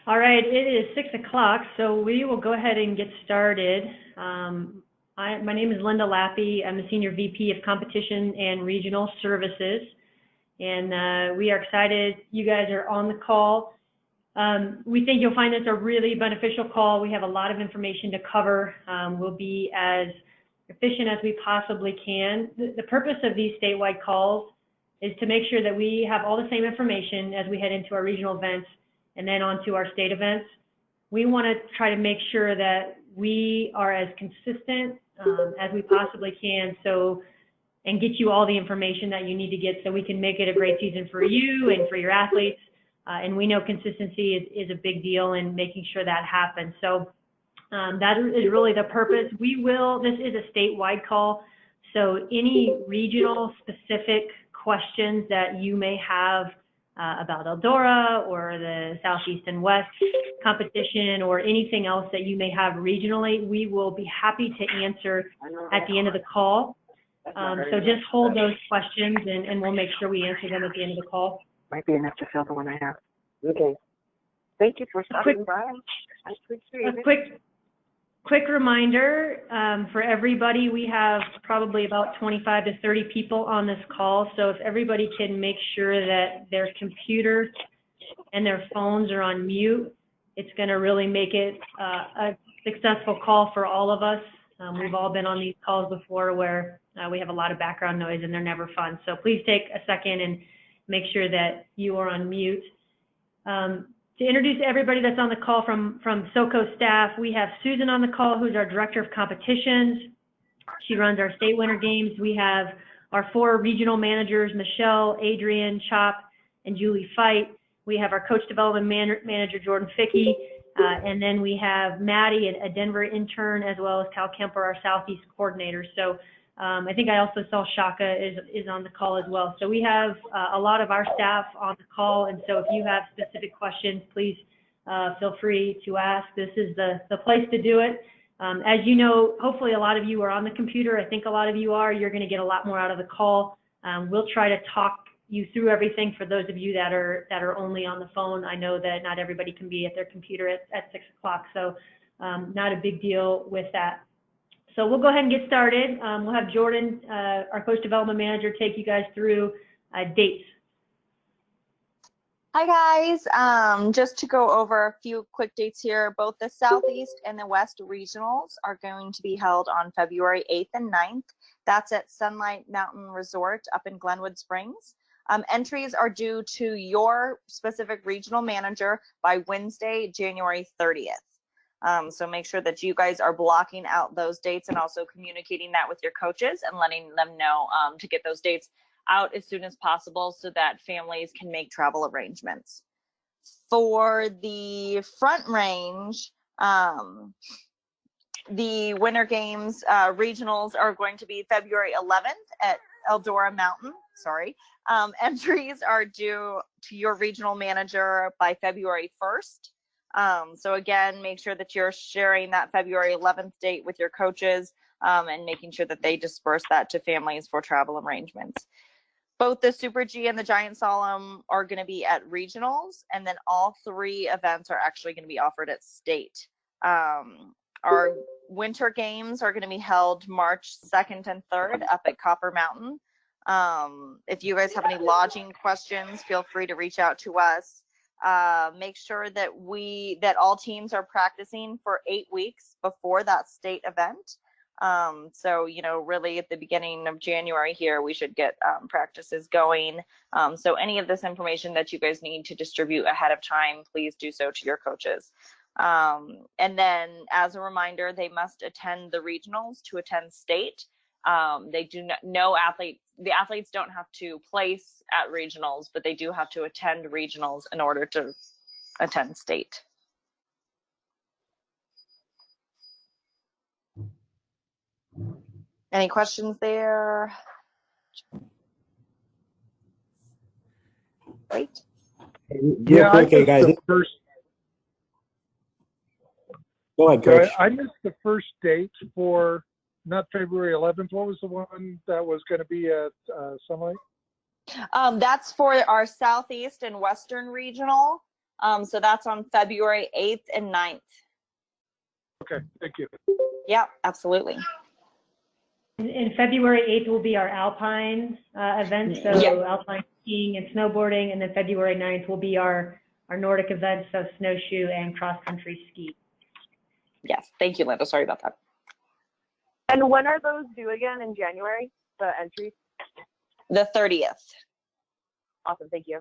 All right, it is 6 o'clock, so we will go ahead and get started. My name is Linda Lappy. I'm the Senior VP of Competition and Regional Services, and we are excited you guys are on the call. We think you'll find this a really beneficial call. We have a lot of information to cover. We'll be as efficient as we possibly can. The purpose of these statewide calls is to make sure that we have all the same information as we head into our regional events and then on to our state events. We want to try to make sure that we are as consistent as we possibly can, and get you all the information that you need to get so we can make it a great season for you and for your athletes. And we know consistency is a big deal in making sure that happens. So that is really the purpose. This is a statewide call, so any regional specific questions that you may have about Eldora or the Southeast and West competition or anything else that you may have regionally, we will be happy to answer at the end of the call. So just hold those questions and we'll make sure we answer them at the end of the call. Might be enough to fill the one I have. Okay. Thank you for stopping by. I appreciate it. Quick reminder for everybody, we have probably about 25 to 30 people on this call, so if everybody can make sure that their computers and their phones are on mute, it's going to really make it a successful call for all of us. We've all been on these calls before where we have a lot of background noise and they're never fun, so please take a second and make sure that you are on mute. To introduce everybody that's on the call from SoCo staff, we have Susan on the call, who's our Director of Competitions. She runs our state winter games. We have our 4 regional managers, Michelle, Adrian, Chop, and Julie Fight. We have our Coach Development Manager, Jordan Fickey, and then we have Maddie, a Denver intern, as well as Cal Kemper, our Southeast coordinator. So I think I also saw Shaka is on the call as well. So we have a lot of our staff on the call, and so if you have specific questions, please feel free to ask. This is the place to do it. As you know, hopefully a lot of you are on the computer. I think a lot of you are. You're going to get a lot more out of the call. We'll try to talk you through everything for those of you that are only on the phone. I know that not everybody can be at their computer at 6 o'clock, so not a big deal with that. So we'll go ahead and get started. We'll have Jordan, our Coach Development Manager, take you guys through dates. Hi guys, just to go over a few quick dates here, both the Southeast and the West regionals are going to be held on February 8th and 9th. That's at Sunlight Mountain Resort up in Glenwood Springs. Entries are due to your specific regional manager by Wednesday, January 30th. So make sure that you guys are blocking out those dates and also communicating that with your coaches and letting them know to get those dates out as soon as possible so that families can make travel arrangements. For the Front Range, the Winter Games regionals are going to be February 11th at Eldora Mountain. Entries are due to your regional manager by February 1st. So again, make sure that you're sharing that February 11th date with your coaches and making sure that they disperse that to families for travel arrangements. Both the Super G and the Giant Slalom are going to be at regionals, and then all 3 events are actually going to be offered at state. Our Winter Games are going to be held March 2nd and 3rd up at Copper Mountain. If you guys have any lodging questions, feel free to reach out to us. Make sure that all teams are practicing for 8 weeks before that state event. So, really at the beginning of January here, we should get practices going. So any of this information that you guys need to distribute ahead of time, please do so to your coaches. And then as a reminder, they must attend the regionals to attend state. They do not, the athletes don't have to place at regionals, but they do have to attend regionals in order to attend state. Any questions there? Great. Yeah, okay, guys. Go ahead, Coach. I missed the first date for not February 11th. What was the one that was going to be at Sunlight? That's for our Southeast and Western regional. So that's on February 8th and 9th. Okay, thank you. Yeah, absolutely. And February 8th will be our Alpine event, so Yeah. Alpine skiing and snowboarding, and then February 9th will be our Nordic events, so snowshoe and cross-country ski. Yes, thank you, Linda. Sorry about that. And when are those due again in January, the entries? The 30th. Awesome, thank you.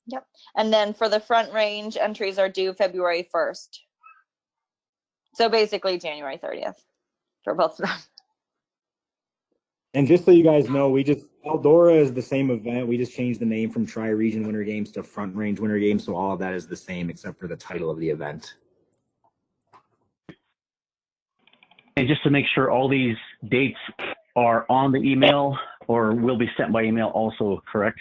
Yep. And then for the Front Range, entries are due February 1st. So basically January 30th for both of them. And just so you guys know, Eldora is the same event. We just changed the name from Tri-Region Winter Games to Front Range Winter Games, so all of that is the same except for the title of the event. And just to make sure all these dates are on the email or will be sent by email also, correct?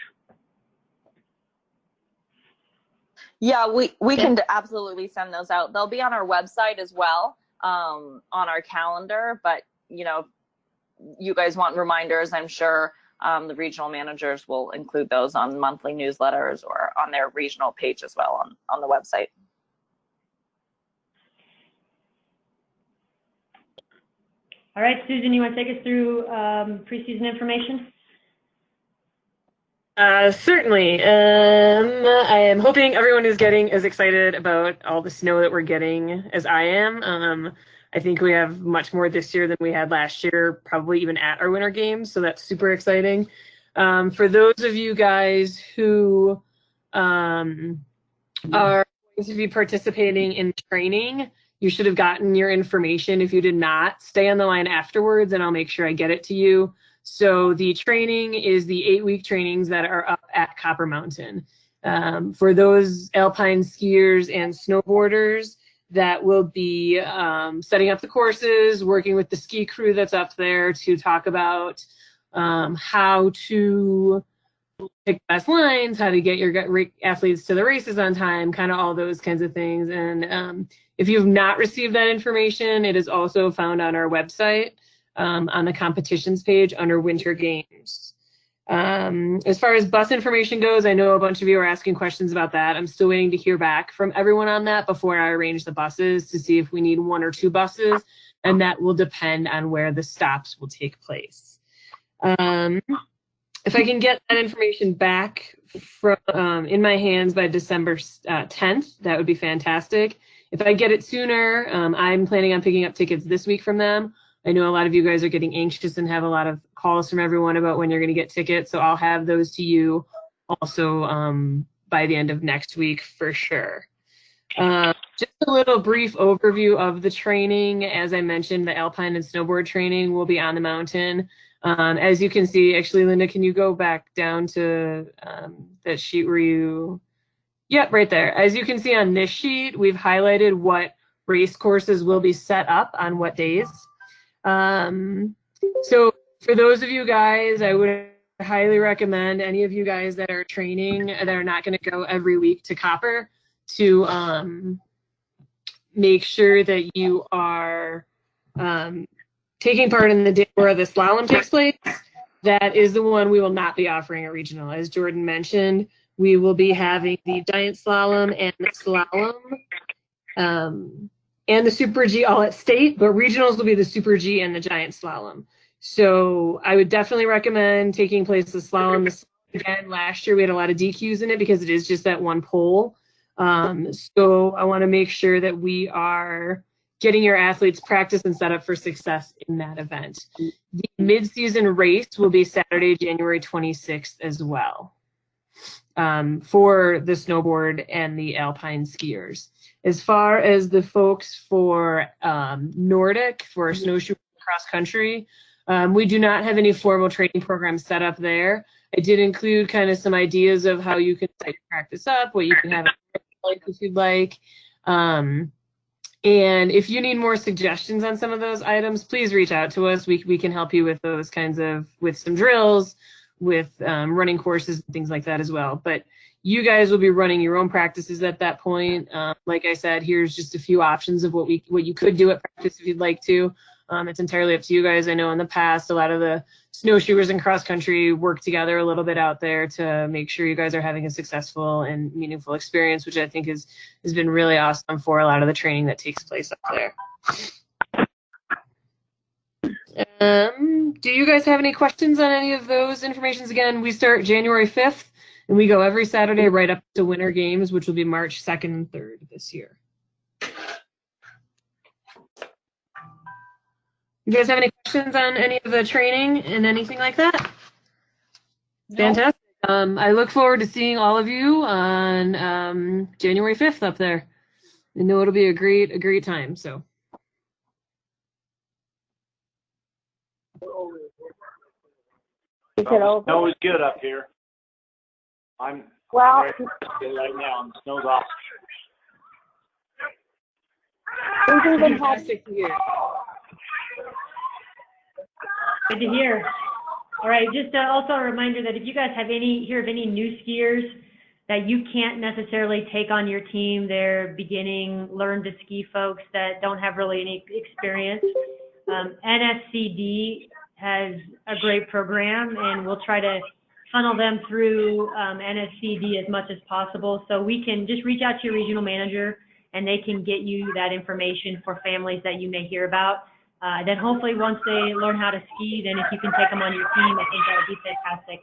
Yeah, we can absolutely send those out. They'll be on our website as well, on our calendar, but you know, you guys want reminders, I'm sure the regional managers will include those on monthly newsletters or on their regional page as well on the website. All right, Susan, you want to take us through preseason information? Certainly. I am hoping everyone is getting as excited about all the snow that we're getting as I am. I think we have much more this year than we had last year, probably even at our winter games, so that's super exciting. For those of you guys who are going to be participating in training, you should have gotten your information. If you did not, stay on the line afterwards and I'll make sure I get it to you. So the training is the 8-week trainings that are up at Copper Mountain. For those alpine skiers and snowboarders, that will be setting up the courses, working with the ski crew that's up there to talk about how to pick the best lines, how to get your athletes to the races on time, kind of all those kinds of things. And if you've not received that information, it is also found on our website on the competitions page under Winter Games. As far as bus information goes, I know a bunch of you are asking questions about that. I'm still waiting to hear back from everyone on that before I arrange the buses to see if we need 1 or 2 buses, and that will depend on where the stops will take place. If I can get that information back from in my hands by December 10th, that would be fantastic. If I get it sooner, I'm planning on picking up tickets this week from them. I know a lot of you guys are getting anxious and have a lot of calls from everyone about when you're going to get tickets, so I'll have those to you also by the end of next week for sure. Just a little brief overview of the training. As I mentioned, the alpine and snowboard training will be on the mountain. As you can see, actually, Linda, can you go back down to that sheet where you, yep, right there. As you can see on this sheet, we've highlighted what race courses will be set up on what days. So for those of you guys, I would highly recommend any of you guys that are training that are not going to go every week to Copper to make sure that you are taking part in the day where the slalom takes place. That is the one we will not be offering a regional. As Jordan mentioned, we will be having the giant slalom and the slalom and the Super G all at state, but regionals will be the Super G and the giant slalom. So I would definitely recommend taking place the slalom. Again, last year we had a lot of DQs in it because it is just that one pole. So I want to make sure that we are getting your athletes practice and set up for success in that event. The mid-season race will be Saturday, January 26th as well for the snowboard and the alpine skiers. As far as the folks for Nordic, for snowshoe cross country, we do not have any formal training programs set up there. I did include kind of some ideas of how you can set your practice up, what you can have if you'd like. And if you need more suggestions on some of those items, please reach out to us. We can help you with those kinds of, with some drills, with running courses and things like that as well. But you guys will be running your own practices at that point. Like I said, here's just a few options of what you could do at practice if you'd like to. It's entirely up to you guys. I know in the past, a lot of the snowshoers and cross country work together a little bit out there to make sure you guys are having a successful and meaningful experience, which I think has been really awesome for a lot of the training that takes place up there. Do you guys have any questions on any of those informations? Again, we start January 5th and we go every Saturday right up to Winter Games, which will be March 2nd and 3rd this year. You guys have any questions on any of the training and anything like that? No. Fantastic. I look forward to seeing all of you on January 5th up there. I know it'll be a great time. So. Snow is good up here. I'm right now. The snow's awesome. Fantastic to hear. Good to hear. All right, just also a reminder that if you guys have hear of any new skiers that you can't necessarily take on your team, they're beginning learn to ski folks that don't have really any experience, NSCD has a great program, and we'll try to funnel them through NSCD as much as possible. So we can just reach out to your regional manager and they can get you that information for families that you may hear about. Then hopefully once they learn how to ski, then if you can take them on your team, I think that would be fantastic.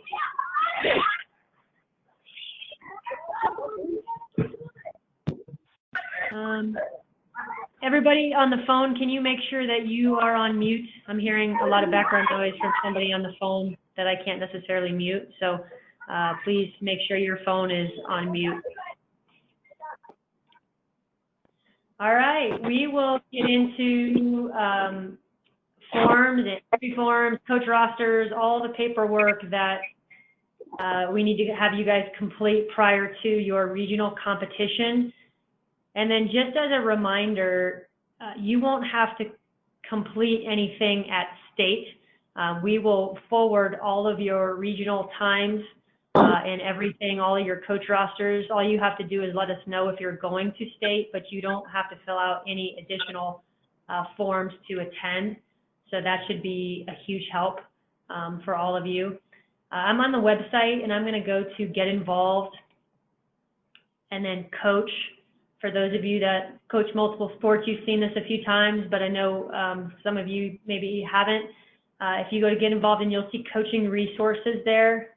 Everybody on the phone, can you make sure that you are on mute? I'm hearing a lot of background noise from somebody on the phone that I can't necessarily mute. So please make sure your phone is on mute. All right, we will get into forms and entry forms, coach rosters, all the paperwork that we need to have you guys complete prior to your regional competition. And then just as a reminder, you won't have to complete anything at state. We will forward all of your regional times and everything, all of your coach rosters. All you have to do is let us know if you're going to state, but you don't have to fill out any additional forms to attend. So that should be a huge help for all of you. I'm on the website and I'm going to go to Get Involved and then Coach. For those of you that coach multiple sports, you've seen this a few times, but I know some of you maybe haven't. If you go to Get Involved and you'll see coaching resources there,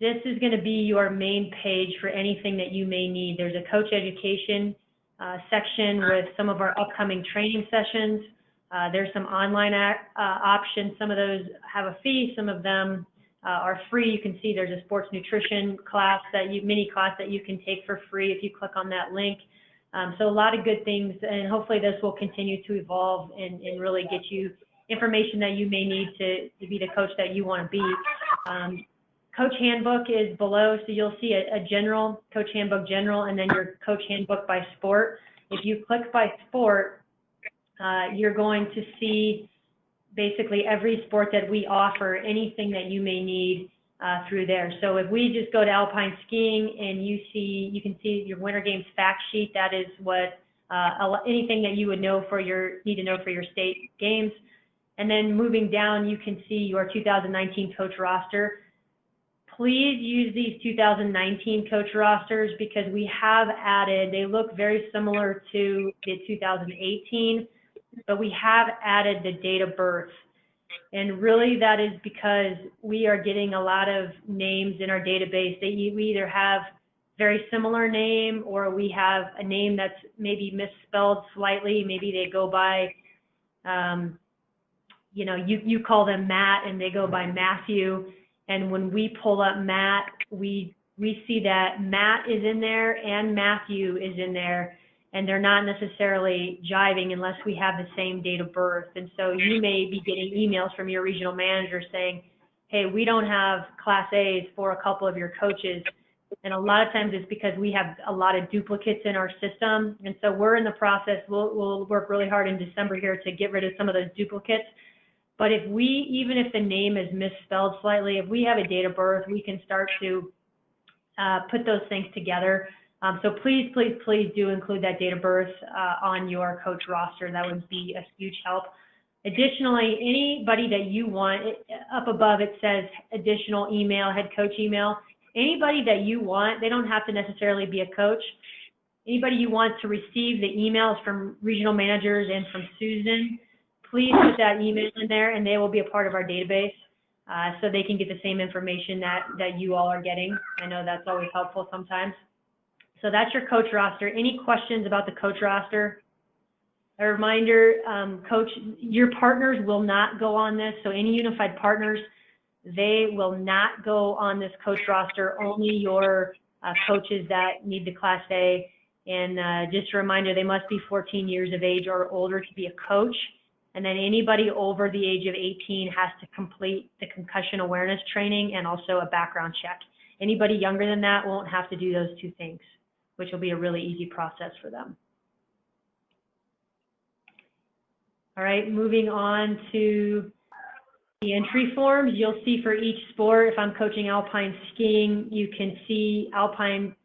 this is going to be your main page for anything that you may need. There's a coach education section with some of our upcoming training sessions. There's some online options. Some of those have a fee, some of them are free. You can see there's a sports nutrition class mini class that you can take for free if you click on that link. So a lot of good things, and hopefully this will continue to evolve and really get you information that you may need to be the coach that you want to be. Coach handbook is below, so you'll see a general, coach handbook general, and then your coach handbook by sport. If you click by sport, you're going to see basically every sport that we offer, anything that you may need through there. So if we just go to alpine skiing and you can see your Winter Games fact sheet, that is what anything that you would need to know for your state games. And then moving down, you can see your 2019 coach roster. Please use these 2019 coach rosters because we have added, they look very similar to the 2018, but we have added the date of birth. And really that is because we are getting a lot of names in our database that we either have very similar name or we have a name that's maybe misspelled slightly. Maybe they go by, you call them Matt and they go by Matthew. And when we pull up Matt, we see that Matt is in there and Matthew is in there, and they're not necessarily jiving unless we have the same date of birth. And so you may be getting emails from your regional manager saying, hey, we don't have Class A's for a couple of your coaches. And a lot of times it's because we have a lot of duplicates in our system. And so we're in the process, we'll work really hard in December here to get rid of some of those duplicates. But even if the name is misspelled slightly, if we have a date of birth, we can start to put those things together. So please, please, please do include that date of birth on your coach roster. That would be a huge help. Additionally, anybody that you want, up above it says additional email, head coach email. Anybody that you want, they don't have to necessarily be a coach. Anybody you want to receive the emails from regional managers and from Susan, please put that email in there and they will be a part of our database so they can get the same information that you all are getting. I know that's always helpful sometimes. So that's your coach roster. Any questions about the coach roster? A reminder, coach, your partners will not go on this. So any unified partners, they will not go on this coach roster, only your coaches that need the Class A. And just a reminder, they must be 14 years of age or older to be a coach. And then anybody over the age of 18 has to complete the concussion awareness training and also a background check. Anybody younger than that won't have to do those two things, which will be a really easy process for them. All right, moving on to the entry forms. You'll see for each sport, if I'm coaching alpine skiing, you can see alpine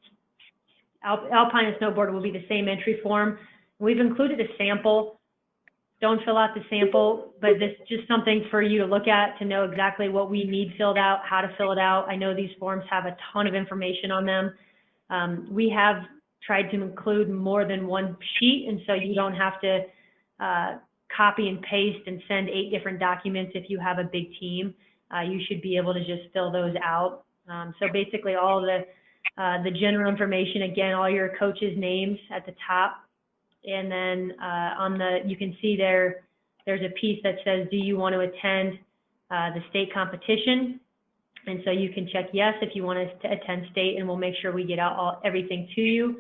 and snowboard will be the same entry form. We've included a sample. Don't fill out the sample, but this is just something for you to look at to know exactly what we need filled out, how to fill it out. I know these forms have a ton of information on them. We have tried to include more than one sheet, and so you don't have to copy and paste and send 8 different documents if you have a big team. You should be able to just fill those out. So basically all the general information, again, all your coaches' names at the top. And then you can see there's a piece that says, do you want to attend the state competition? And so you can check yes if you want to attend state, and we'll make sure we get out everything to you.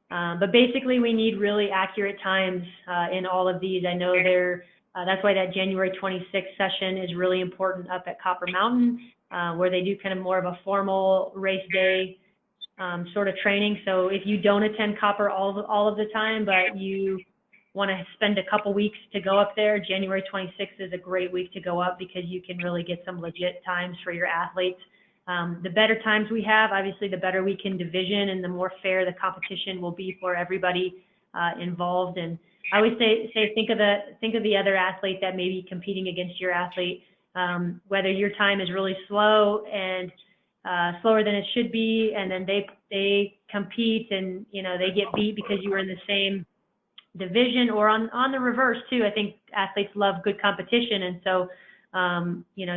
But basically, we need really accurate times in all of these. I know that's why that January 26th session is really important up at Copper Mountain, where they do kind of more of a formal race day sort of training. So if you don't attend Copper all of the time, but you want to spend a couple weeks to go up there, January 26th is a great week to go up because you can really get some legit times for your athletes. The better times we have, obviously, the better we can division and the more fair the competition will be for everybody involved. And I always say think of the other athlete that may be competing against your athlete, whether your time is really slow and slower than it should be, and then they compete and they get beat because you were in the same division, or on the reverse too. I think athletes love good competition, and so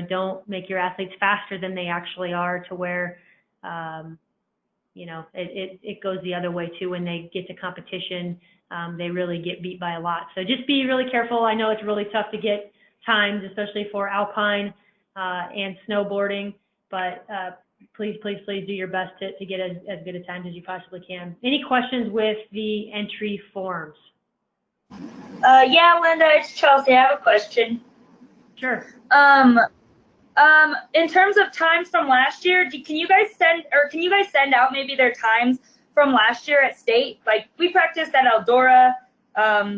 don't make your athletes faster than they actually are to where it goes the other way too. When they get to competition, they really get beat by a lot. So just be really careful. I know it's really tough to get times, especially for alpine and snowboarding, but please do your best to get as good a time as you possibly can. Any questions with the entry forms? Yeah, Linda, it's Chelsea. I have a question. Sure. In terms of times from last year, can you guys send out maybe their times from last year at state? Like, we practiced at Eldora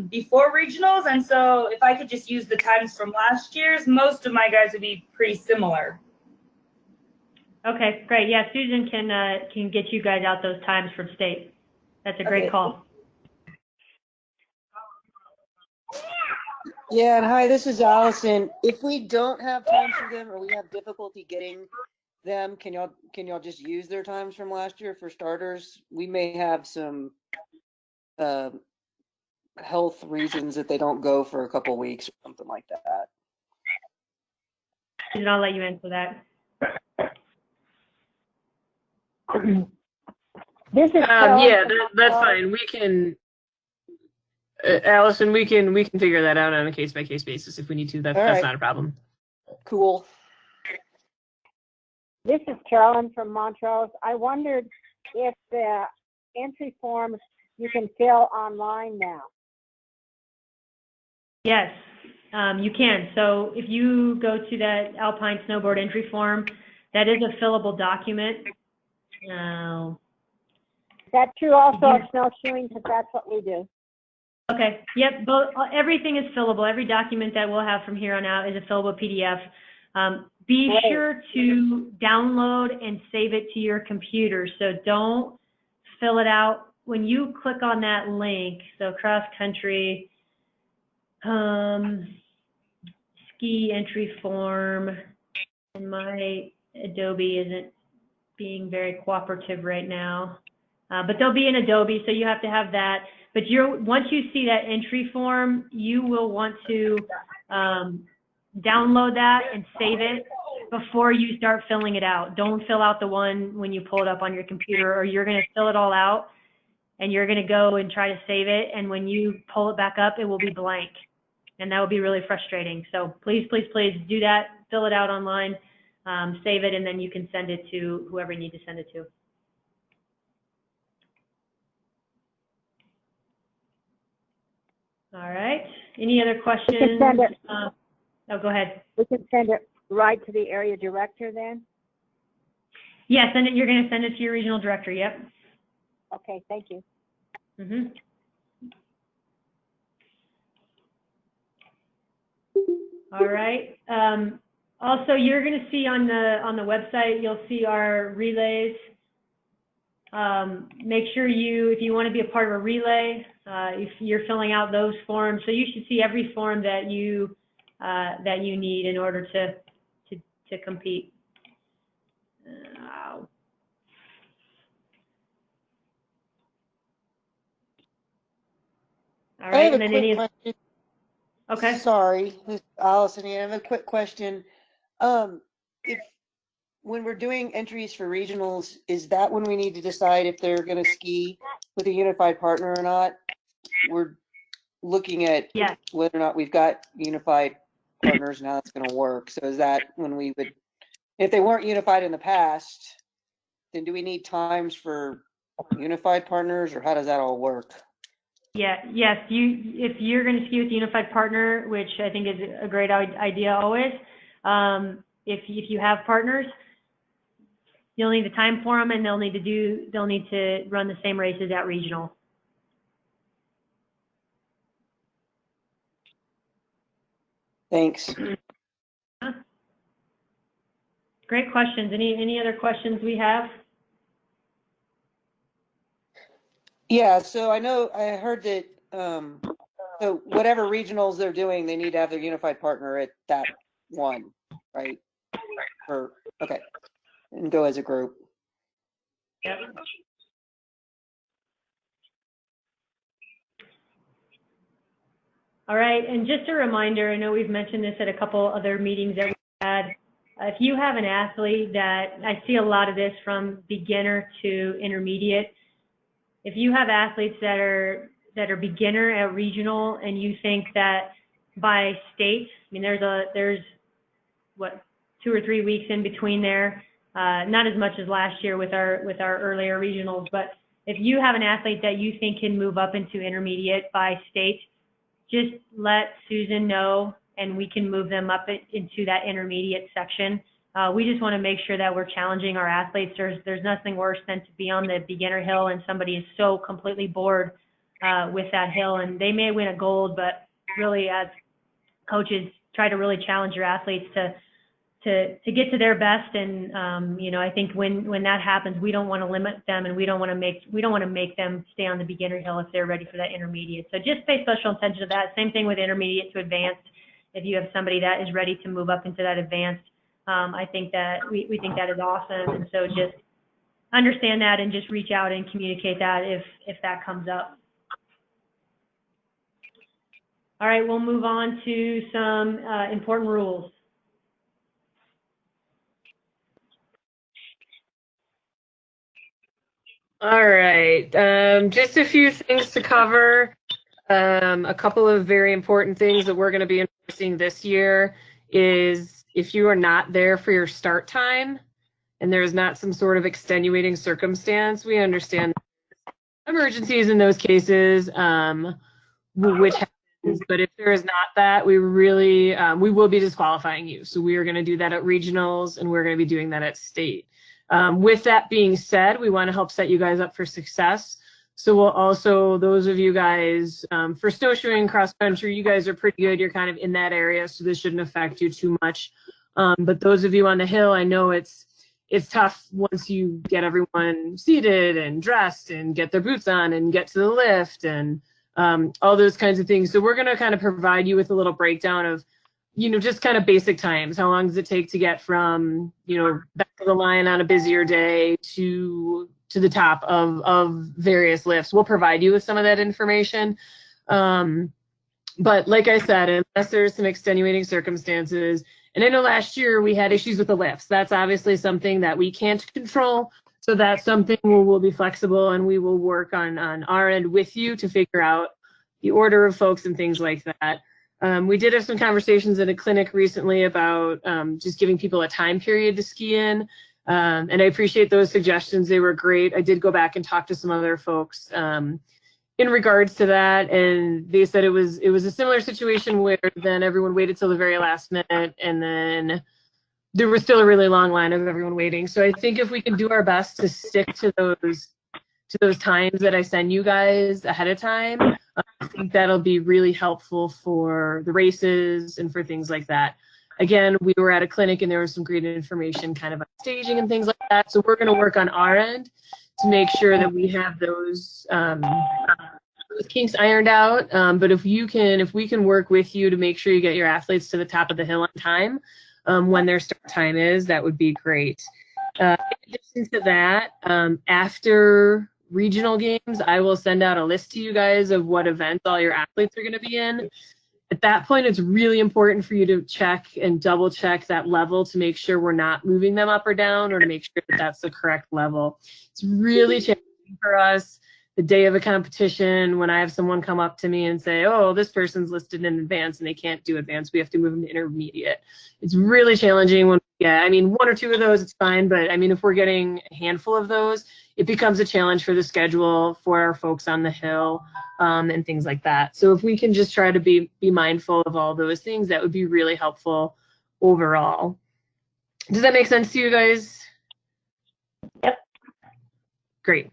before regionals, and so if I could just use the times from last year's, most of my guys would be pretty similar. Okay, great. Yeah, Susan can get you guys out those times from state. That's a great call. Yeah, and hi, this is Allison. If we don't have times for them or we have difficulty getting them, can y'all just use their times from last year for starters? We may have some health reasons that they don't go for a couple weeks or something like that. And I'll let you answer that. This is yeah, that's fine. We can, Allison, we can figure that out on a case-by-case basis if we need to. That's not a problem. Cool. This is Carolyn from Montrose. I wondered if the entry forms you can fill online now. Yes, you can. So if you go to that Alpine Snowboard entry form, that is a fillable document. Is that true also of snowshoeing, because that's what we do? Okay, yep, everything is fillable. Every document that we'll have from here on out is a fillable PDF. Be sure to download and save it to your computer. So don't fill it out. When you click on that link, so cross country, ski entry form, and my Adobe isn't being very cooperative right now. But they'll be in Adobe, so you have to have that. But once you see that entry form, you will want to download that and save it before you start filling it out. Don't fill out the one when you pull it up on your computer, or you're going to fill it all out and you're going to go and try to save it. And when you pull it back up, it will be blank. And that will be really frustrating. So please, please, please do that. Fill it out online, save it, and then you can send it to whoever you need to send it to. All right. Any other questions? We can send it. Oh, go ahead. We can send it right to the area director then? Yeah, send it. You're going to send it to your regional director. Yep. Okay, thank you. Mm-hmm. All right. Also, you're going to see on the website, you'll see our relays. Make sure if you want to be a part of a relay, if you're filling out those forms, so you should see every form that you need in order to compete. All right. I have And a then quick question. Okay. Sorry, this is Allison. I have a quick question. If when we're doing entries for regionals, is that when we need to decide if they're going to ski with a unified partner or not? We're looking at whether or not we've got unified partners and how that's going to work. So is that when we would, if they weren't unified in the past, then do we need times for unified partners, or how does that all work? Yeah, yes, if you're going to ski with the unified partner, which I think is a great idea always, if you have partners, you'll need the time for them, and they'll need to run the same races at regional. Thanks. Great questions. Any other questions we have? Yeah, so I heard that so whatever regionals they're doing, they need to have their unified partner at that one, right? Okay, and go as a group. Yep. All right, and just a reminder, I know we've mentioned this at a couple other meetings that we had. If you have an athlete that, I see a lot of this from beginner to intermediate. If you have athletes that are beginner at regional, and you think that by state, I mean, there's what, 2 or 3 weeks in between there, not as much as last year with our earlier regionals, but if you have an athlete that you think can move up into intermediate by state, just let Susan know, and we can move them up into that intermediate section. We just want to make sure that we're challenging our athletes. There's nothing worse than to be on the beginner hill and somebody is so completely bored with that hill, and they may win a gold, but really, as coaches, try to really challenge your athletes to get to their best. And I think when that happens, we don't want to limit them, and we don't want to make them stay on the beginner hill if they're ready for that intermediate. So just pay special attention to that. Same thing with intermediate to advanced. If you have somebody that is ready to move up into that advanced, I think that we think that is awesome. And so just understand that and just reach out and communicate that if that comes up. All right, we'll move on to some important rules. All right, just a few things to cover. A couple of very important things that we're going to be enforcing this year is if you are not there for your start time and there is not some sort of extenuating circumstance, we understand emergencies in those cases, which happens, but if there is not that, we will be disqualifying you. So we are going to do that at regionals, and we're going to be doing that at state. With that being said, we want to help set you guys up for success. So we'll also, those of you guys, for snowshoeing, cross country, you guys are pretty good. You're kind of in that area, so this shouldn't affect you too much. But those of you on the hill, I know it's tough once you get everyone seated and dressed and get their boots on and get to the lift and all those kinds of things. So we're going to kind of provide you with a little breakdown of just kind of basic times. How long does it take to get from, back of the line on a busier day to the top of various lifts? We'll provide you with some of that information. But like I said, unless there's some extenuating circumstances, and I know last year we had issues with the lifts. That's obviously something that we can't control. So that's something we'll be flexible, and we will work on our end with you to figure out the order of folks and things like that. We did have some conversations at a clinic recently about just giving people a time period to ski in. And I appreciate those suggestions. They were great. I did go back and talk to some other folks in regards to that, and they said it was a similar situation where then everyone waited till the very last minute, and then there was still a really long line of everyone waiting. So I think if we can do our best to stick to those times that I send you guys ahead of time, I think that'll be really helpful for the races and for things like that. Again, we were at a clinic and there was some great information kind of on staging and things like that. So we're going to work on our end to make sure that we have those kinks ironed out. But if we can work with you to make sure you get your athletes to the top of the hill on time when their start time is, that would be great. In addition to that, after regional games, I will send out a list to you guys of what events all your athletes are going to be in. At that point, it's really important for you to check and double check that level to make sure we're not moving them up or down, or to make sure that that's the correct level. It's really challenging for us the day of a competition when I have someone come up to me and say, oh, this person's listed in advanced and they can't do advanced. We have to move them to intermediate. It's really challenging when one or two of those, it's fine. But if we're getting a handful of those, it becomes a challenge for the schedule for our folks on the hill and things like that. So if we can just try to be mindful of all those things, that would be really helpful overall. Does that make sense to you guys? Yep. Great.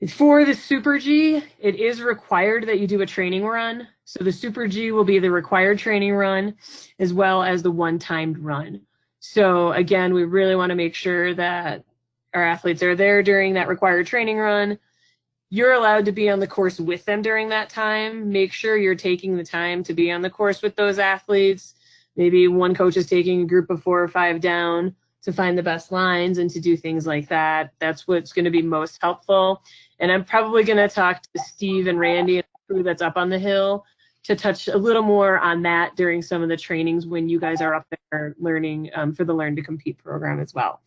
For the Super G, it is required that you do a training run. So the Super G will be the required training run as well as the one-timed run. So again, we really want to make sure that our athletes are there during that required training run. You're allowed to be on the course with them during that time. Make sure you're taking the time to be on the course with those athletes. Maybe one coach is taking a group of 4 or 5 down to find the best lines and to do things like that. That's what's going to be most helpful. And I'm probably going to talk to Steve and Randy and the crew that's up on the hill to touch a little more on that during some of the trainings when you guys are up there learning for the Learn to Compete program as well.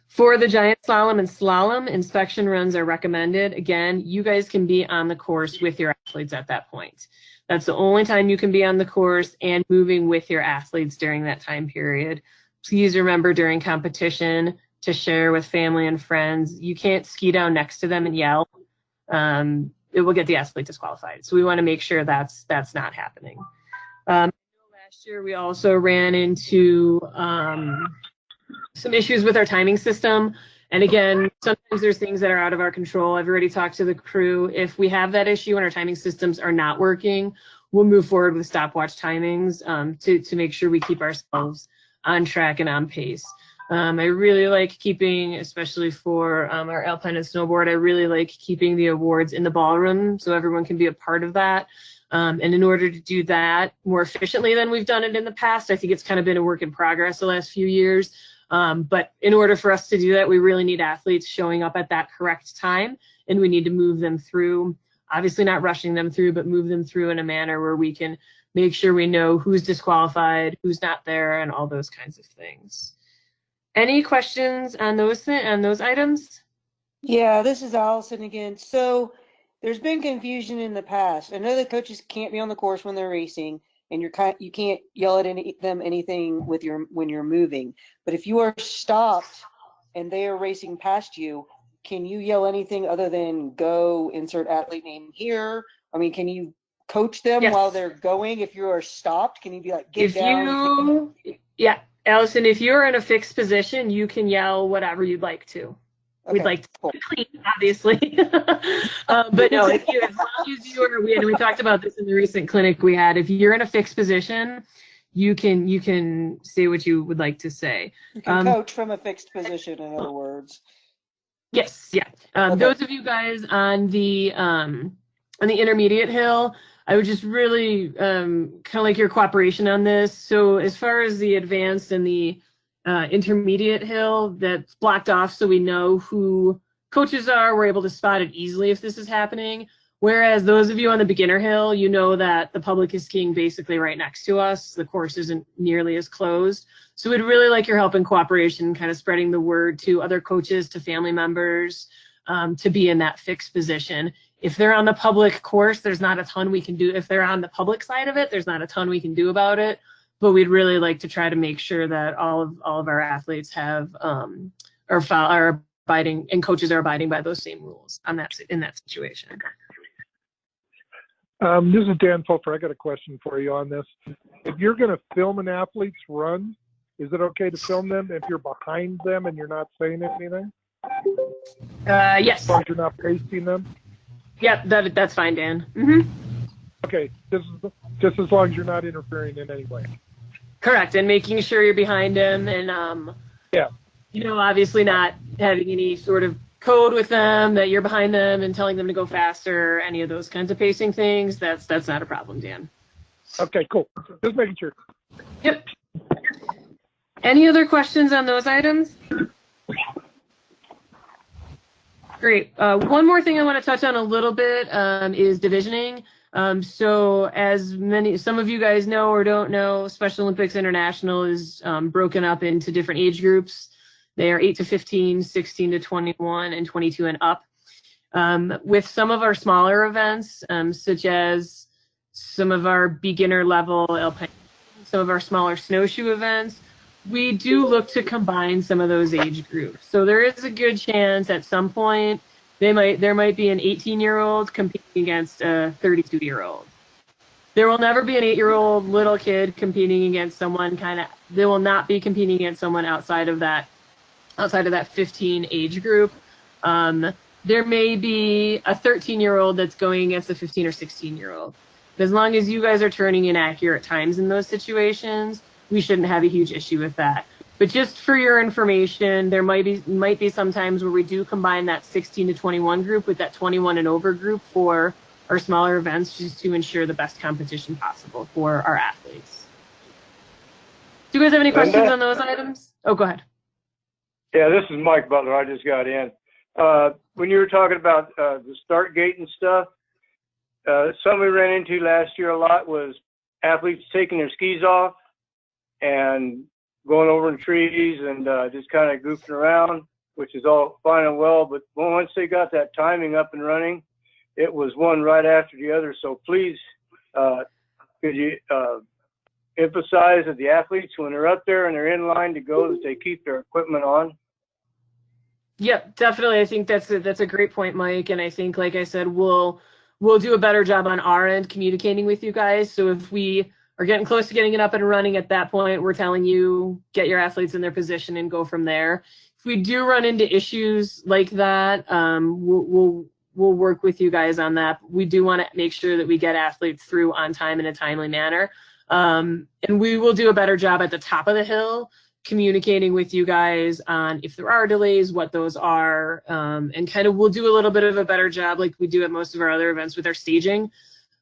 For the giant slalom and slalom, inspection runs are recommended. Again, you guys can be on the course with your athletes at that point. That's the only time you can be on the course and moving with your athletes during that time period. Please remember during competition to share with family and friends. You can't ski down next to them and yell. It will get the athlete disqualified. So we want to make sure that's not happening. Last year we also ran into some issues with our timing system. And again, sometimes there's things that are out of our control. I've already talked to the crew. If we have that issue and our timing systems are not working, we'll move forward with stopwatch timings to make sure we keep ourselves on track and on pace. I really like keeping, especially for our alpine and snowboard, I really like keeping the awards in the ballroom so everyone can be a part of that. And in order to do that more efficiently than we've done it in the past, I think it's kind of been a work in progress the last few years. But in order for us to do that, we really need athletes showing up at that correct time, and we need to move them through, obviously not rushing them through, but move them through in a manner where we can make sure we know who's disqualified, who's not there, and all those kinds of things. Any questions on those items? Yeah, this is Allison again. So there's been confusion in the past. I know the coaches can't be on the course when they're racing, and you can't yell at them anything when you're moving. But if you are stopped and they are racing past you, can you yell anything other than go insert athlete name here? I mean, can you coach them while they're going? If you are stopped, can you be like, get down? Yeah, Allison, if you're in a fixed position, you can yell whatever you'd like to. Okay, we'd like to clean, obviously. But no, as long as you are, we talked about this in the recent clinic we had, if you're in a fixed position, you can say what you would like to say. You can coach from a fixed position, in other words. Yes, yeah. Okay. Those of you guys on the intermediate hill, I would just really kind of like your cooperation on this. So as far as the advanced and the intermediate hill, that's blocked off so we know who coaches are. We're able to spot it easily if this is happening. Whereas those of you on the beginner hill, you know that the public is skiing basically right next to us. The course isn't nearly as closed. So we'd really like your help and cooperation, kind of spreading the word to other coaches, to family members, to be in that fixed position. If they're on the public course, there's not a ton we can do. If they're on the public side of it, there's not a ton we can do about it. But we'd really like to try to make sure that all of our athletes have are abiding, and coaches are abiding by those same rules on that in that situation. This is Dan Pfeiffer. I got a question for you on this. If you're going to film an athlete's run, is it okay to film them if you're behind them and you're not saying anything? Yes. As long as you're not pasting them? Yep, that's fine, Dan. Mm-hmm. Okay, just as long as you're not interfering in any way. Correct, and making sure you're behind them, and yeah, obviously not having any sort of code with them that you're behind them and telling them to go faster, any of those kinds of pacing things. That's not a problem, Dan. Okay, cool. Just making sure. Yep. Any other questions on those items? Great. One more thing I want to touch on a little bit is divisioning. So as some of you guys know or don't know, Special Olympics International is broken up into different age groups. They are 8 to 15, 16 to 21, and 22 and up. With some of our smaller events, such as some of our beginner level alpine, some of our smaller snowshoe events, we do look to combine some of those age groups. So there is a good chance at some point there might be an 18-year-old competing against a 32-year-old. There will never be an 8-year-old little kid competing against someone they will not be competing against someone outside of that 15 age group. There may be a 13-year-old that's going against a 15 or 16-year-old. As long as you guys are turning in accurate times in those situations, we shouldn't have a huge issue with that. But just for your information, there might be some times where we do combine that 16 to 21 group with that 21 and over group for our smaller events, just to ensure the best competition possible for our athletes. Do you guys have any questions on those items? Oh, go ahead. Yeah, this is Mike Butler. I just got in. When you were talking about the start gate and stuff, something we ran into last year a lot was athletes taking their skis off and going over in trees and just kind of goofing around, which is all fine and well. But once they got that timing up and running, it was one right after the other. So please, could you emphasize that the athletes, when they're up there and they're in line to go, that they keep their equipment on? Yep, definitely. I think that's a great point, Mike. And I think, like I said, we'll do a better job on our end communicating with you guys. So if we are getting close to getting it up and running at that point, we're telling you, get your athletes in their position and go from there. If we do run into issues like that, we'll work with you guys on that. We do want to make sure that we get athletes through on time in a timely manner. And we will do a better job at the top of the hill communicating with you guys on if there are delays, what those are, and kind of we'll do a little bit of a better job like we do at most of our other events with our staging.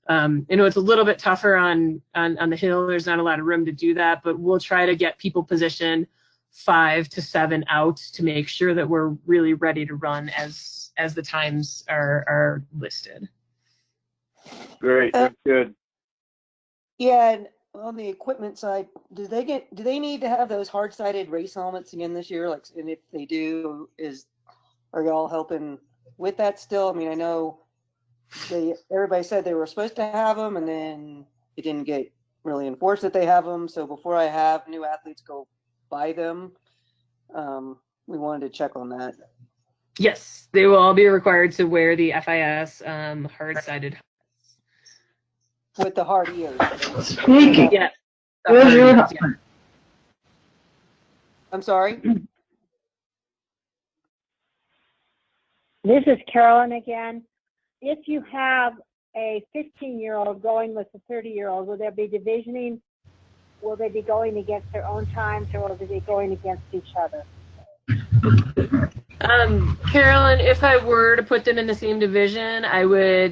I know it's a little bit tougher on the hill. There's not a lot of room to do that, but we'll try to get people positioned 5 to 7 out to make sure that we're really ready to run as the times are listed. Great, good. Yeah, and on the equipment side, do they need to have those hard-sided race helmets again this year? Like, and if they do, are y'all helping with that still? I mean, I know everybody said they were supposed to have them, and then it didn't get really enforced that they have them. So before I have new athletes go buy them, we wanted to check on that. Yes, they will all be required to wear the FIS hard-sided. With the hard ears. Yeah. I'm sorry? This is Carolyn again. If you have a 15-year-old going with a 30-year-old, will there be divisioning? Will they be going against their own times, or will they be going against each other? Carolyn, if I were to put them in the same division,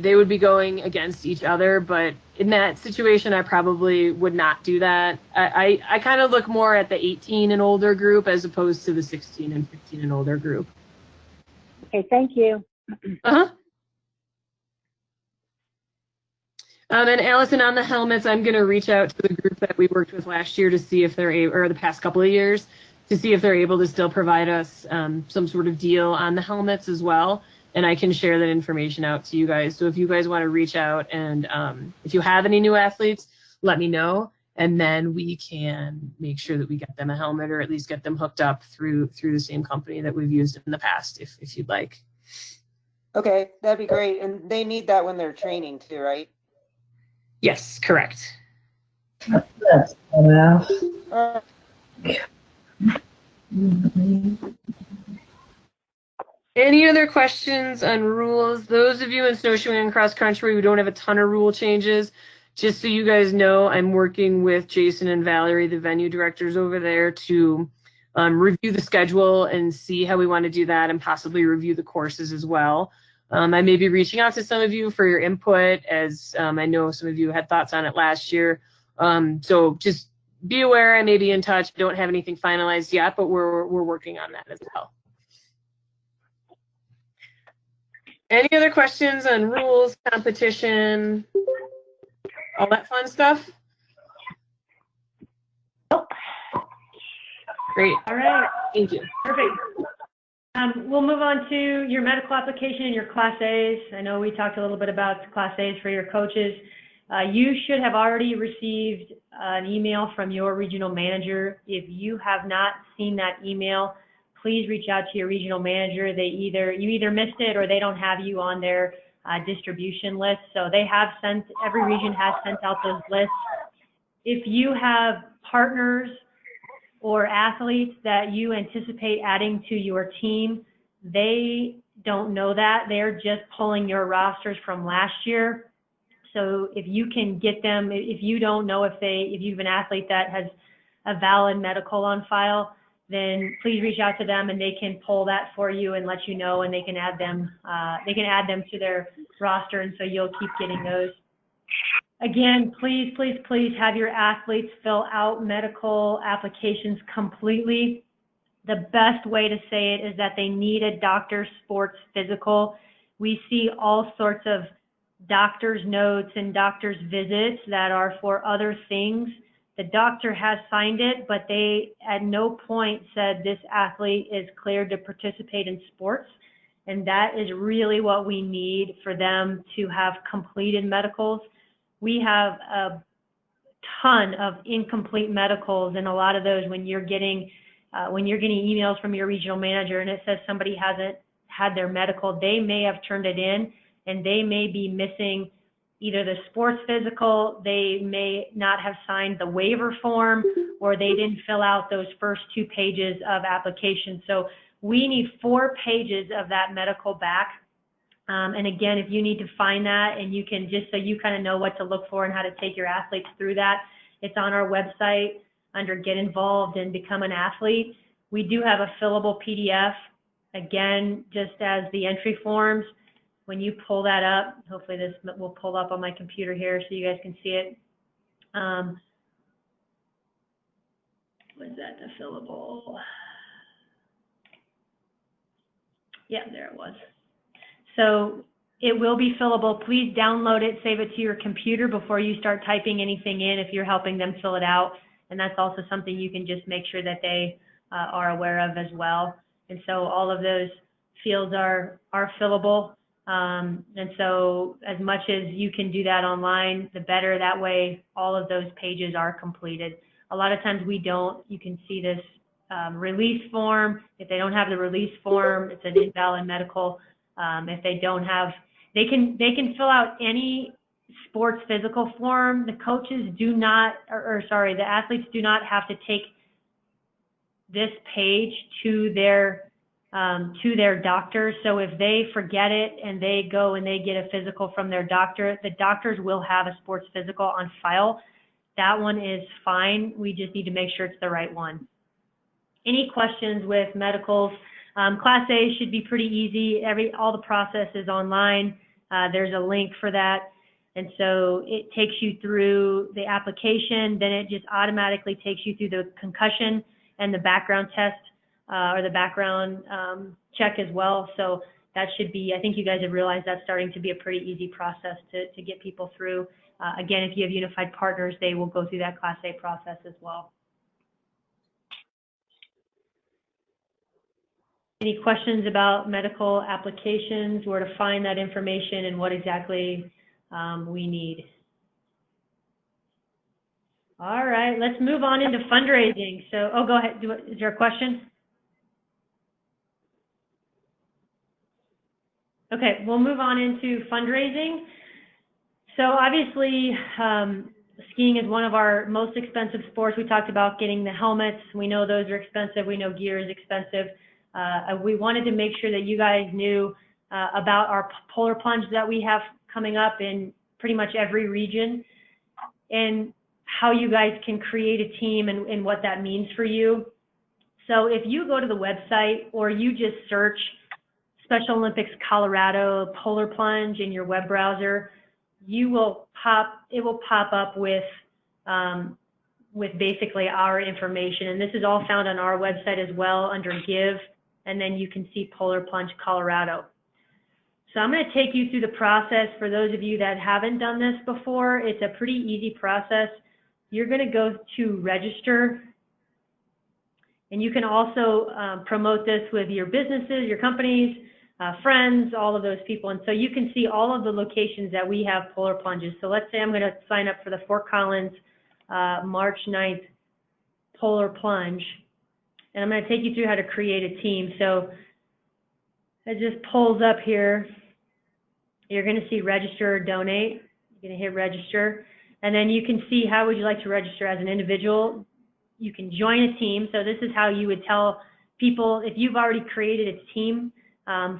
they would be going against each other, but in that situation, I probably would not do that. I kind of look more at the 18 and older group as opposed to the 16 and 15 and older group. Okay, thank you. Uh-huh. And Allison, on the helmets, I'm going to reach out to the group that we worked with last year to see if they're able, or the past couple of years, to see if they're able to still provide us some sort of deal on the helmets as well. And I can share that information out to you guys. So if you guys want to reach out and if you have any new athletes, let me know. And then we can make sure that we get them a helmet or at least get them hooked up through the same company that we've used in the past, if you'd like. Okay, that'd be great. And they need that when they're training too, right? Yes, correct. That's enough. Any other questions on rules? Those of you in snowshoeing and cross country, we don't have a ton of rule changes. Just so you guys know, I'm working with Jason and Valerie, the venue directors over there, to review the schedule and see how we want to do that and possibly review the courses as well. I may be reaching out to some of you for your input, as I know some of you had thoughts on it last year. So just be aware I may be in touch. Don't have anything finalized yet, but we're working on that as well. Any other questions on rules, competition, all that fun stuff? Nope. Great. All right. Thank you. Perfect. We'll move on to your medical application and your Class A's. I know we talked a little bit about Class A's for your coaches. You should have already received an email from your regional manager. If you have not seen that email, please reach out to your regional manager. You either missed it or they don't have you on their distribution list. So every region has sent out those lists. If you have partners or athletes that you anticipate adding to your team, they don't know that. They're just pulling your rosters from last year. So if you can get them, if you don't know if you have an athlete that has a valid medical on file, then please reach out to them and they can pull that for you and let you know, and they can add them to their roster, and so you'll keep getting those. Again, please, please, please have your athletes fill out medical applications completely. The best way to say it is that they need a doctor's sports physical. We see all sorts of doctor's notes and doctor's visits that are for other things. The doctor has signed it, but they at no point said this athlete is cleared to participate in sports. And that is really what we need for them to have completed medicals. We have a ton of incomplete medicals, and a lot of those when you're getting emails from your regional manager and it says somebody hasn't had their medical, they may have turned it in and they may be missing either the sports physical, they may not have signed the waiver form, or they didn't fill out those first 2 pages of application. So we need 4 pages of that medical back. And again, if you need to find that, and you can, just so you kind of know what to look for and how to take your athletes through that, it's on our website under Get Involved and Become an Athlete. We do have a fillable PDF, again, just as the entry forms. When you pull that up, hopefully this will pull up on my computer here so you guys can see it. Was that the fillable? Yeah, there it was. So it will be fillable. Please download it, save it to your computer before you start typing anything in if you're helping them fill it out. And that's also something you can just make sure that they are aware of as well. And so all of those fields are fillable. And so as much as you can do that online, the better. That way all of those pages are completed. A lot of times we don't. You can see this release form. If they don't have the release form, it's an invalid medical. If they don't have, they can fill out any sports physical form. The coaches do not, the athletes do not have to take this page to their doctor. So if they forget it and they go and they get a physical from their doctor, the doctors will have a sports physical on file. That one is fine. We just need to make sure it's the right one. Any questions with medicals? Class A should be pretty easy. All the process is online. There's a link for that. And so it takes you through the application, then it just automatically takes you through the concussion and the background test or the background check as well. So that should be, I think you guys have realized that's starting to be a pretty easy process to get people through. Again, if you have unified partners, they will go through that Class A process as well. Any questions about medical applications, where to find that information, and what exactly we need? All right, let's move on into fundraising. So, oh, go ahead. Is there a question? Okay, we'll move on into fundraising. So obviously, skiing is one of our most expensive sports. We talked about getting the helmets. We know those are expensive. We know gear is expensive. We wanted to make sure that you guys knew about our polar plunge that we have coming up in pretty much every region, and how you guys can create a team and what that means for you. So if you go to the website or you just search Special Olympics Colorado Polar Plunge in your web browser, it will pop up with basically our information. And this is all found on our website as well under Give, and then you can see Polar Plunge Colorado. So I'm going to take you through the process for those of you that haven't done this before. It's a pretty easy process. You're going to go to register, and you can also promote this with your businesses, your companies, friends, all of those people. And so you can see all of the locations that we have polar plunges. So let's say I'm going to sign up for the Fort Collins March 9th polar plunge, and I'm going to take you through how to create a team. So it just pulls up here. You're going to see register or donate. You're going to hit register, and then you can see how would you like to register as an individual. You can join a team. So this is how you would tell people if you've already created a team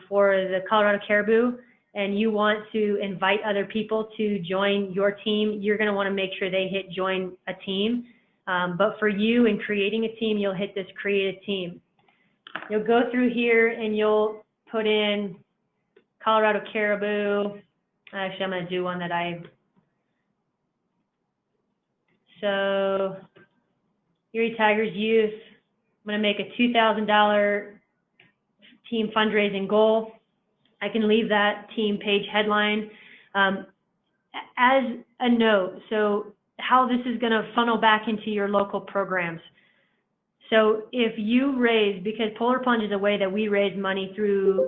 for the Colorado Caribou and you want to invite other people to join your team, you're going to want to make sure they hit join a team. But for you in creating a team, you'll hit this create a team. You'll go through here and you'll put in Colorado Caribou. Actually, I'm going to do one that so Erie Tigers Youth. I'm going to make a $2,000 team fundraising goal. I can leave that team page headline. As a note, so how this is going to funnel back into your local programs. So if you raise, because Polar Plunge is a way that we raise money for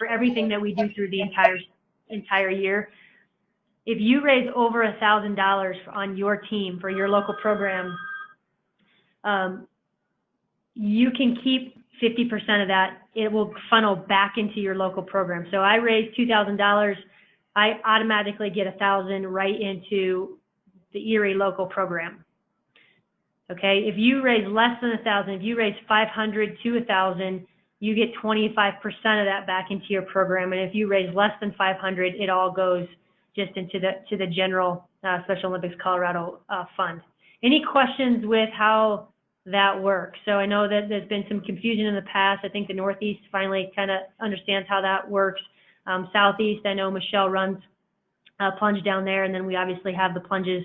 everything that we do through the entire year. If you raise over $1,000 on your team for your local program, you can keep 50% of that. It will funnel back into your local program. So I raised $2,000. I automatically get $1,000 right into the Erie local program. Okay, if you raise less than $1,000, if you raise $500 to $1,000, you get 25% of that back into your program. And if you raise less than $500, it all goes just into the general Special Olympics Colorado fund. Any questions with how that works? So I know that there's been some confusion in the past. I think the Northeast finally kind of understands how that works. Southeast, I know Michelle runs a plunge down there, and then we obviously have the plunges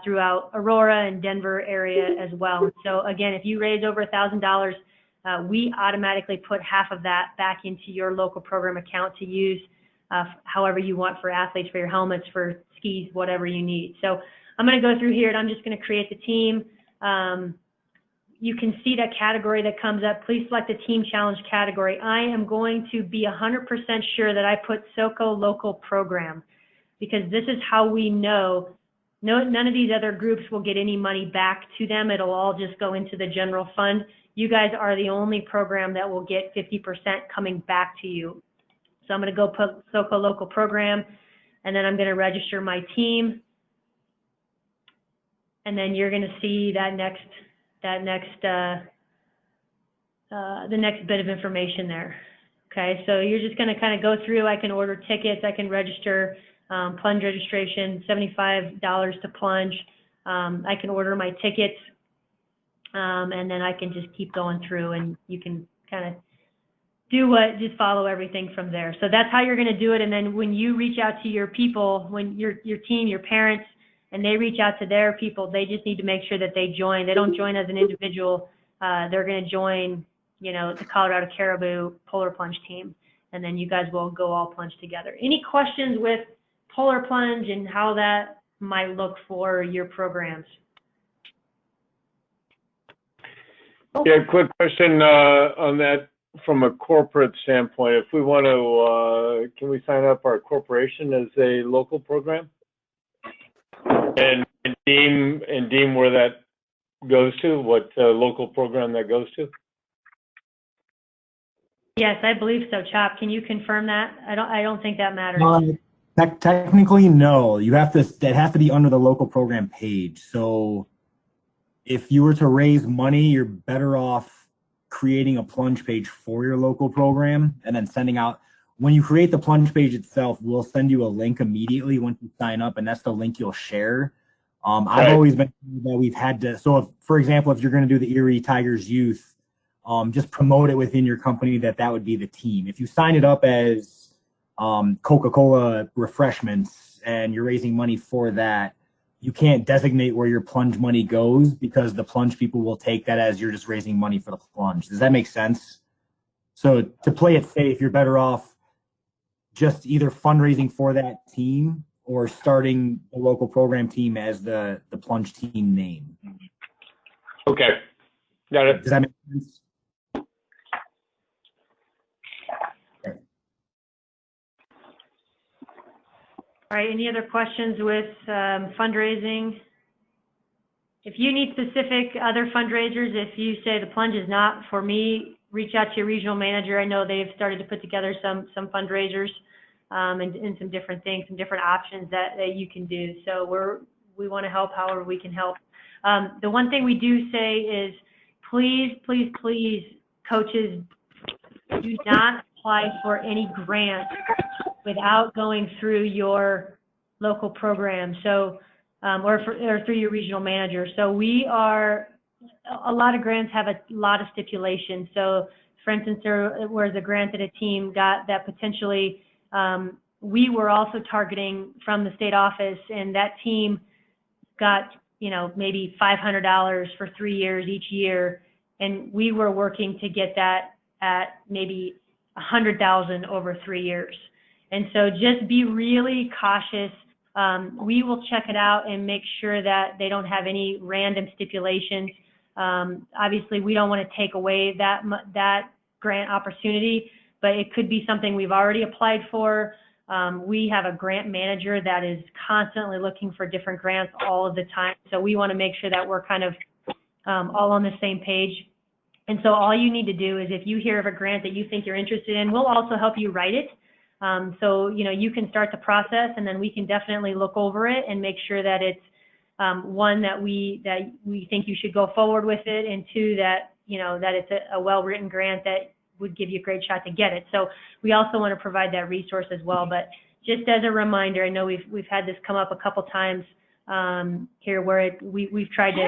throughout Aurora and Denver area as well. So again, if you raise over $1,000, we automatically put half of that back into your local program account to use however you want for athletes, for your helmets, for skis, whatever you need. So I'm going to go through here and I'm just going to create the team. You can see that category that comes up. Please select the team challenge category. I am going to be 100% sure that I put SoCo local program, because this is how we know none of these other groups will get any money back to them. It'll all just go into the general fund. You guys are the only program that will get 50% coming back to you. So I'm going to go put SoCo local program, and then I'm going to register my team. And then you're going to see the next bit of information there. Okay, so you're just going to kind of go through. I can order tickets, I can register, plunge registration, $75 to plunge. I can order my tickets, and then I can just keep going through, and you can kind of just follow everything from there. So that's how you're going to do it. And then when you reach out to your people, when your team, your parents, and they reach out to their people, they just need to make sure that they join. They don't join as an individual. They're going to join, the Colorado Caribou Polar Plunge team. And then you guys will go all plunge together. Any questions with Polar Plunge and how that might look for your programs? Yeah, quick question on that from a corporate standpoint. If we want to, can we sign up our corporation as a local program? And deem where that goes to, what local program that goes to? Yes, I believe so. Chop, can you confirm that? I don't think that matters. Technically, no. That has to be under the local program page. So if you were to raise money, you're better off creating a plunge page for your local program and then sending out. When you create the plunge page itself, we'll send you a link immediately once you sign up, and that's the link you'll share. I've always been that we've had to. So, if, for example, if you're going to do the Erie Tigers Youth, just promote it within your company that would be the team. If you sign it up as Coca-Cola refreshments and you're raising money for that, you can't designate where your plunge money goes because the plunge people will take that as you're just raising money for the plunge. Does that make sense? So to play it safe, you're better off just either fundraising for that team or starting the local program team as the plunge team name. Okay, got it. Does that make sense? All right, any other questions with fundraising? If you need specific other fundraisers, if you say the plunge is not for me, reach out to your regional manager. I know they've started to put together some fundraisers and some different things, some different options that you can do. So we want to help however we can help. The one thing we do say is please, please, please, coaches, do not apply for any grant without going through your local program. So, or through your regional manager. So a lot of grants have a lot of stipulations. So for instance, there was a grant that a team got that potentially we were also targeting from the state office, and that team got, maybe $500 for 3 years each year. And we were working to get that at maybe $100,000 over 3 years. And so just be really cautious. We will check it out and make sure that they don't have any random stipulations. Obviously, we don't want to take away that grant opportunity, but it could be something we've already applied for. We have a grant manager that is constantly looking for different grants all of the time. So we want to make sure that we're kind of all on the same page. And so all you need to do is if you hear of a grant that you think you're interested in, we'll also help you write it. So, you can start the process, and then we can definitely look over it and make sure that it's one, that we think you should go forward with it, and two, that, that it's a well-written grant that would give you a great shot to get it. So we also want to provide that resource as well. But just as a reminder, I know we've had this come up a couple times here where we've tried to,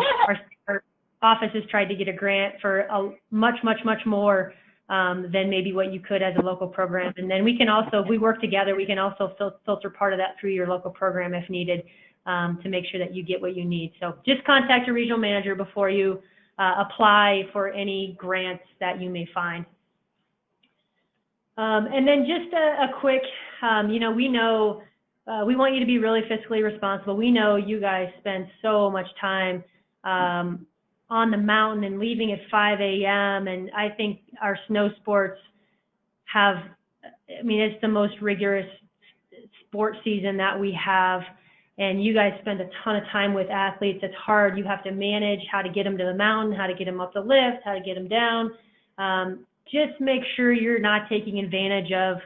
our office has tried to get a grant for a much, much, much more than maybe what you could as a local program. And then we can also, if we work together, we can also filter part of that through your local program if needed to make sure that you get what you need. So just contact your regional manager before you apply for any grants that you may find. And then just a quick, we know we want you to be really fiscally responsible. We know you guys spend so much time on the mountain and leaving at 5 a.m. And I think our snow sports have, it's the most rigorous sport season that we have. And you guys spend a ton of time with athletes. It's hard. You have to manage how to get them to the mountain, how to get them up the lift, how to get them down. Just make sure you're not taking advantage of,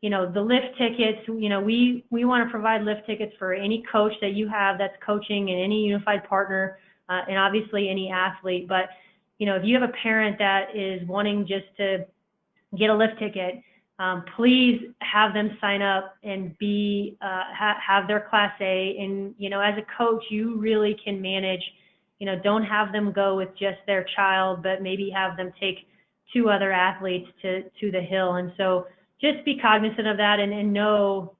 the lift tickets. We want to provide lift tickets for any coach that you have that's coaching and any unified partner. And obviously any athlete, but if you have a parent that is wanting just to get a lift ticket, please have them sign up and have their Class A. And as a coach, you really can manage. Don't have them go with just their child, but maybe have them take 2 other athletes to the hill. And so just be cognizant of that and know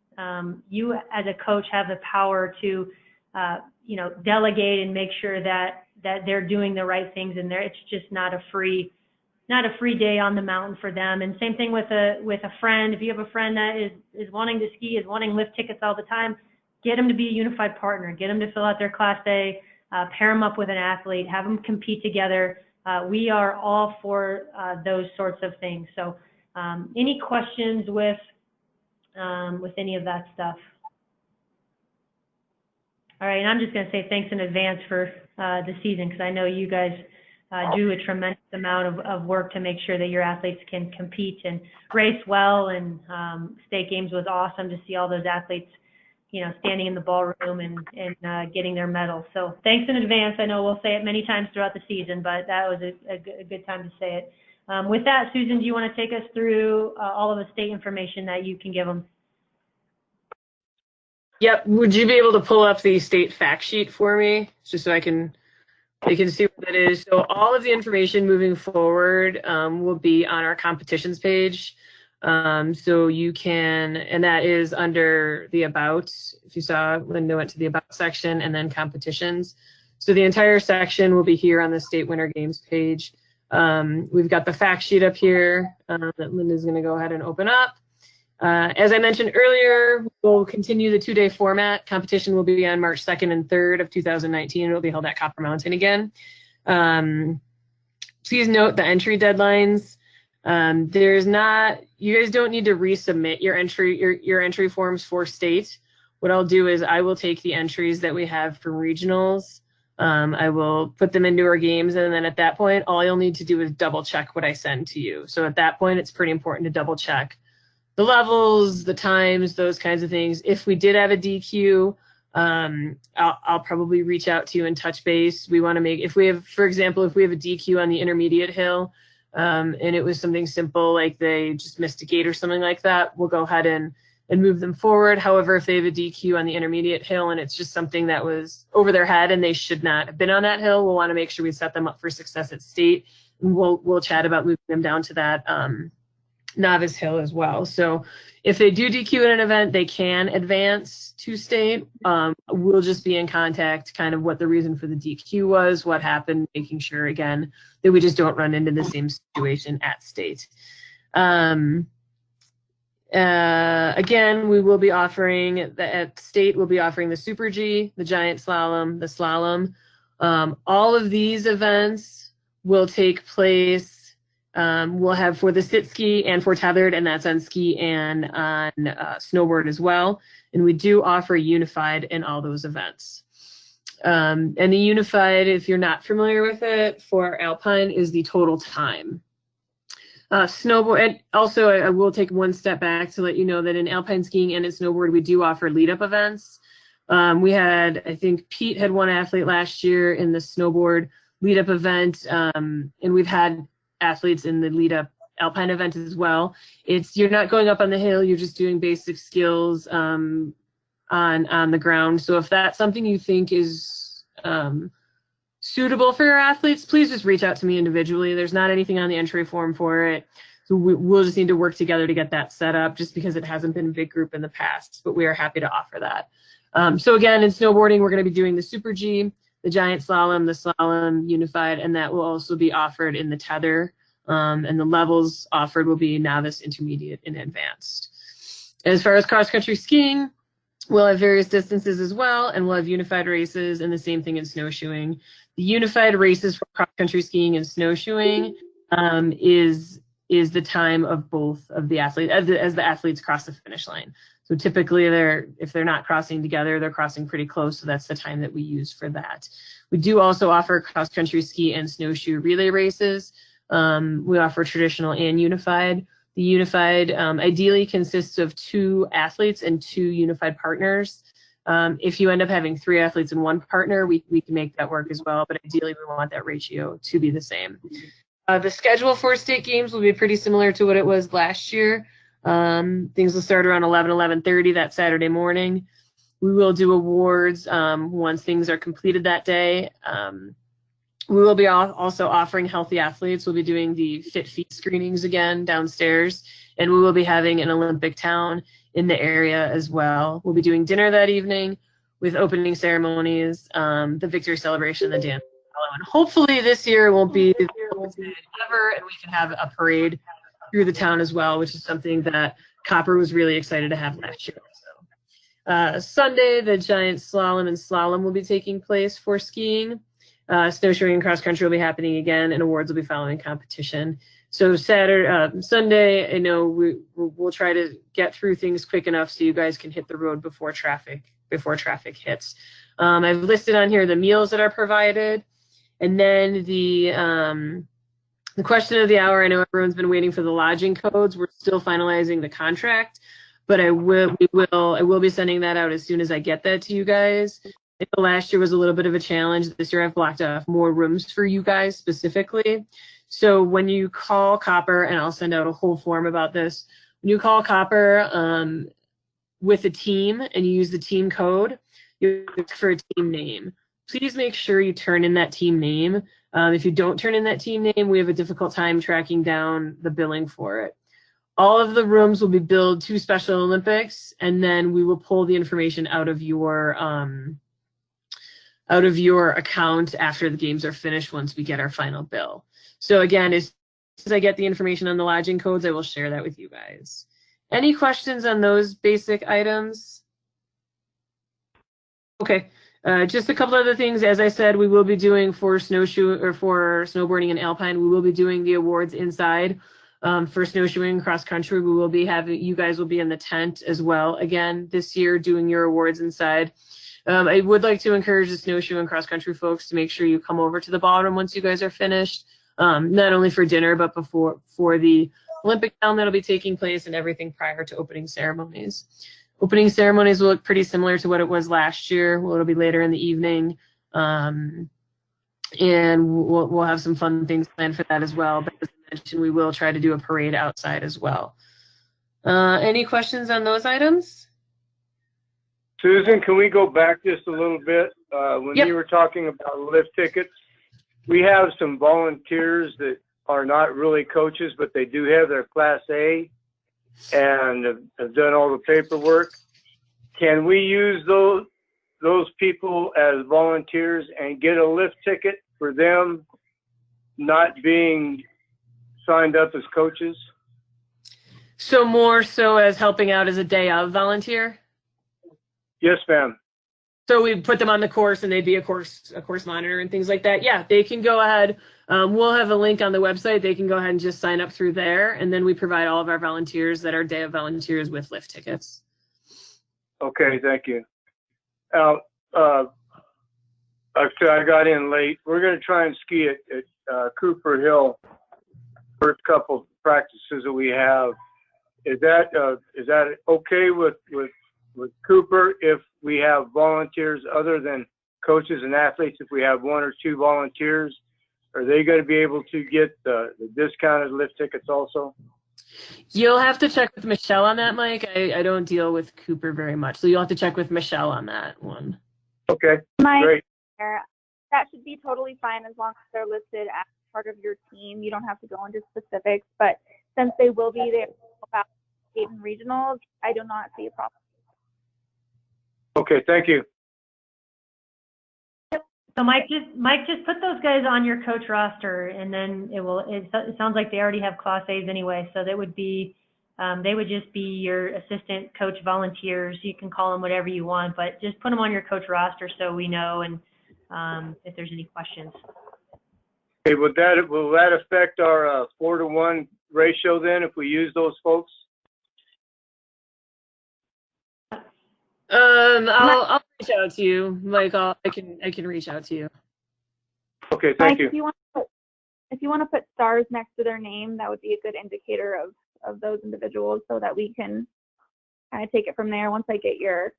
you as a coach have the power to, delegate and make sure that they're doing the right things in there. It's just not a free day on the mountain for them. And same thing with a friend. If you have a friend that is wanting to ski, is wanting lift tickets all the time, get them to be a unified partner. Get them to fill out their Class A, pair them up with an athlete, have them compete together. We are all for those sorts of things. So any questions with any of that stuff? All right, and I'm just going to say thanks in advance for the season, because I know you guys do a tremendous amount of work to make sure that your athletes can compete and race well. And State Games was awesome to see all those athletes, standing in the ballroom and getting their medals. So thanks in advance. I know we'll say it many times throughout the season, but that was a good time to say it. With that, Susan, do you want to take us through all of the state information that you can give them? Yep. Would you be able to pull up the state fact sheet for me, just so they can see what that is? So all of the information moving forward will be on our competitions page. So you can, and that is under the About. If you saw, Linda went to the About section and then competitions. So the entire section will be here on the State Winter Games page. We've got the fact sheet up here that Linda's going to go ahead and open up. As I mentioned earlier, we'll continue the 2-day format. Competition will be on March 2nd and 3rd of 2019. It will be held at Copper Mountain again. Please note the entry deadlines. You guys don't need to resubmit your entry forms for state. What I'll do is I will take the entries that we have for regionals. I will put them into our games, and then at that point, all you'll need to do is double check what I send to you. So at that point, it's pretty important to double check the levels, the times, those kinds of things. If we did have a DQ, I'll probably reach out to you and touch base. We want to make, for example, if we have a DQ on the intermediate hill, and it was something simple like they just missed a gate or something like that, we'll go ahead and move them forward. However, if they have a DQ on the intermediate hill and it's just something that was over their head and they should not have been on that hill, we'll want to make sure we set them up for success at state. And we'll chat about moving them down to that novice hill as well. So if they do DQ in an event, they can advance to state. We'll just be in contact, kind of what the reason for the DQ was, what happened, making sure again that we just don't run into the same situation at state. Again, we will be offering at state, we'll be offering the Super G, the giant slalom, the slalom. All of these events will take place. We'll have for the sit ski and for tethered, and that's on ski and on snowboard as well. And we do offer unified in all those events. And the unified, if you're not familiar with it, for alpine is the total time. Snowboard, and also I will take one step back to let you know that in alpine skiing and in snowboard, we do offer lead-up events. We had, I think Pete had one athlete last year in the snowboard lead-up event, and we've had athletes in the lead-up alpine event as well. You're not going up on the hill, you're just doing basic skills on the ground. So if that's something you think is suitable for your athletes, please just reach out to me individually. There's not anything on the entry form for it. So we'll just need to work together to get that set up, just because it hasn't been a big group in the past, but we are happy to offer that. So again, in snowboarding, we're going to be doing the Super G, the giant slalom, the slalom unified, and that will also be offered in the tether. And the levels offered will be novice, intermediate, and advanced. As far as cross-country skiing, we'll have various distances as well, and we'll have unified races, and the same thing in snowshoeing. The unified races for cross-country skiing and snowshoeing is the time of both of the athletes, as the athletes cross the finish line. So typically, if they're not crossing together, they're crossing pretty close, so that's the time that we use for that. We do also offer cross-country ski and snowshoe relay races. We offer traditional and unified. The unified ideally consists of 2 athletes and 2 unified partners. If you end up having 3 athletes and 1 partner, we can make that work as well, but ideally we want that ratio to be the same. The schedule for state games will be pretty similar to what it was last year. Things will start around 11:30 that Saturday morning. We will do awards once things are completed that day. We will be also offering healthy athletes. We'll be doing the Fit Feet screenings again downstairs, and we will be having an Olympic town in the area as well. We'll be doing dinner that evening with opening ceremonies, the victory celebration, the dance. And hopefully this year won't be the coldest day ever, and we can have a parade through the town as well, which is something that Copper was really excited to have last year. So, Sunday, the giant slalom and slalom will be taking place for skiing. Snowshoeing and cross country will be happening again, and awards will be following competition. So Sunday, I know we'll try to get through things quick enough so you guys can hit the road before traffic hits. I've listed on here the meals that are provided, and then the question of the hour. I know everyone's been waiting for the lodging codes. We're still finalizing the contract, but I will be sending that out as soon as I get that to you guys. I know last year was a little bit of a challenge. This year I've blocked off more rooms for you guys specifically. So when you call Copper, and I'll send out a whole form about this, when you call Copper with a team and you use the team code, you look for a team name. Please make sure you turn in that team name. If you don't turn in that team name, we have a difficult time tracking down the billing for it. All of the rooms will be billed to Special Olympics, and then we will pull the information out of your account after the games are finished once we get our final bill. So again, as soon as I get the information on the lodging codes, I will share that with you guys. Any questions on those basic items? Okay, just a couple other things. As I said, we will be doing for snowboarding and alpine, we will be doing the awards inside. For snowshoeing cross country, we will be having, you guys will be in the tent as well again this year doing your awards inside. I would like to encourage the snowshoe and cross country folks to make sure you come over to the ballroom once you guys are finished, not only for dinner, but for the Olympic town that'll be taking place and everything prior to opening ceremonies. Opening ceremonies will look pretty similar to what it was last year. Well, it'll be later in the evening. And we'll have some fun things planned for that as well. But as I mentioned, we will try to do a parade outside as well. Any questions on those items? Susan, can we go back just a little bit? When you were talking about lift tickets, we have some volunteers that are not really coaches, but they do have their Class A and have done all the paperwork. Can we use those people as volunteers and get a lift ticket for them not being signed up as coaches? So more so as helping out as a day of volunteer? Yes, ma'am. So we put them on the course and they'd be a course monitor and things like that. Yeah, they can go ahead. We'll have a link on the website. They can go ahead and just sign up through there. And then we provide all of our volunteers that are day of volunteers with lift tickets. Okay, thank you. Now, I got in late. We're going to try and ski at Cooper Hill. First couple practices that we have. Is that okay with Cooper if we have volunteers other than coaches and athletes? If we have one or two volunteers, are they going to be able to get the discounted lift tickets also? You'll have to check with Michelle on that, Mike. I don't deal with Cooper very much, so you'll have to check with Michelle on that one. Okay, Mike, great. That should be totally fine as long as they're listed as part of your team. You don't have to go into specifics, but since they will be there about state and regionals, I do not see a problem. Okay, thank you. So Mike, just put those guys on your coach roster, and then it sounds like they already have Class A's anyway, so they would just be your assistant coach volunteers. You can call them whatever you want, but just put them on your coach roster so we know, and if there's any questions. Okay, will that affect our 4-to-1 ratio then if we use those folks? I'll reach out to you, Mike. I can reach out to you. Okay, thank you. If you want to put stars next to their name, that would be a good indicator of those individuals, so that we can kind of take it from there once I get your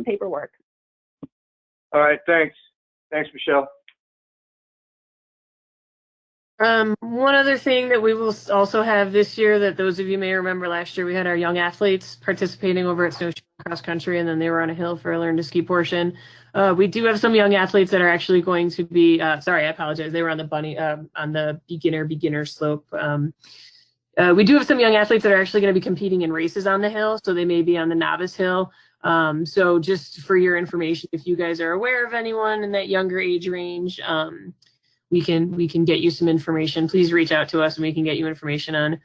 paperwork. All right, thanks. Thanks, Michelle. One other thing that we will also have this year that those of you may remember last year, we had our young athletes participating over at Snowshoe Cross Country, and then they were on a hill for a Learn to Ski portion. We do have some young athletes that are actually going to be, sorry, I apologize. They were on the on the beginner slope. We do have some young athletes that are actually going to be competing in races on the hill, so they may be on the novice hill. So just for your information, if you guys are aware of anyone in that younger age range, we can get you some information. Please reach out to us and we can get you information on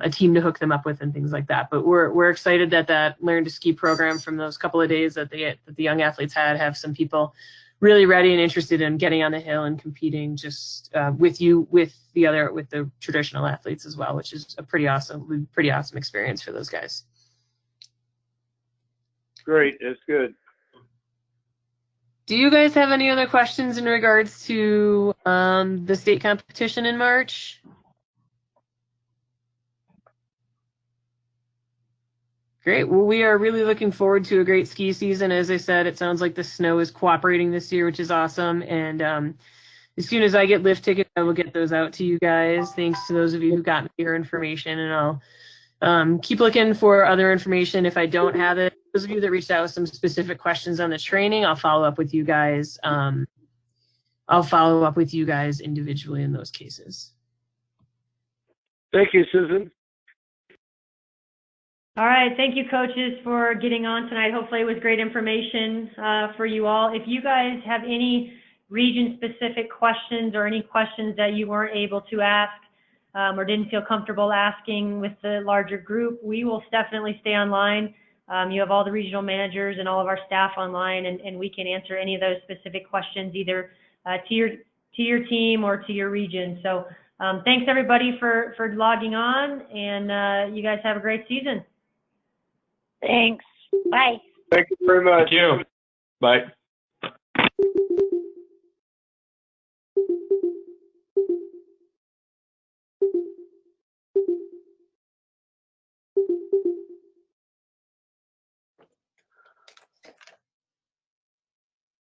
a team to hook them up with and things like that. But we're excited that Learn to Ski program from those couple of days that the young athletes have some people really ready and interested in getting on the hill and competing just with the traditional athletes as well, which is a pretty awesome experience for those guys. Great, that's good. Do you guys have any other questions in regards to the state competition in March? Great. Well, we are really looking forward to a great ski season. As I said, it sounds like the snow is cooperating this year, which is awesome. And as soon as I get lift tickets, I will get those out to you guys. Thanks to those of you who got me your information, and I'll keep looking for other information if I don't have it. Those of you that reached out with some specific questions on the training, I'll follow up with you guys. I'll follow up with you guys individually in those cases. Thank you, Susan. All right, thank you, coaches, for getting on tonight. Hopefully it was great information for you all. If you guys have any region-specific questions or any questions that you weren't able to ask or didn't feel comfortable asking with the larger group, we will definitely stay online. You have all the regional managers and all of our staff online, and we can answer any of those specific questions either to your team or to your region. So thanks, everybody, for logging on, and you guys have a great season. Thanks. Bye. Thank you very much. Thank you. Bye.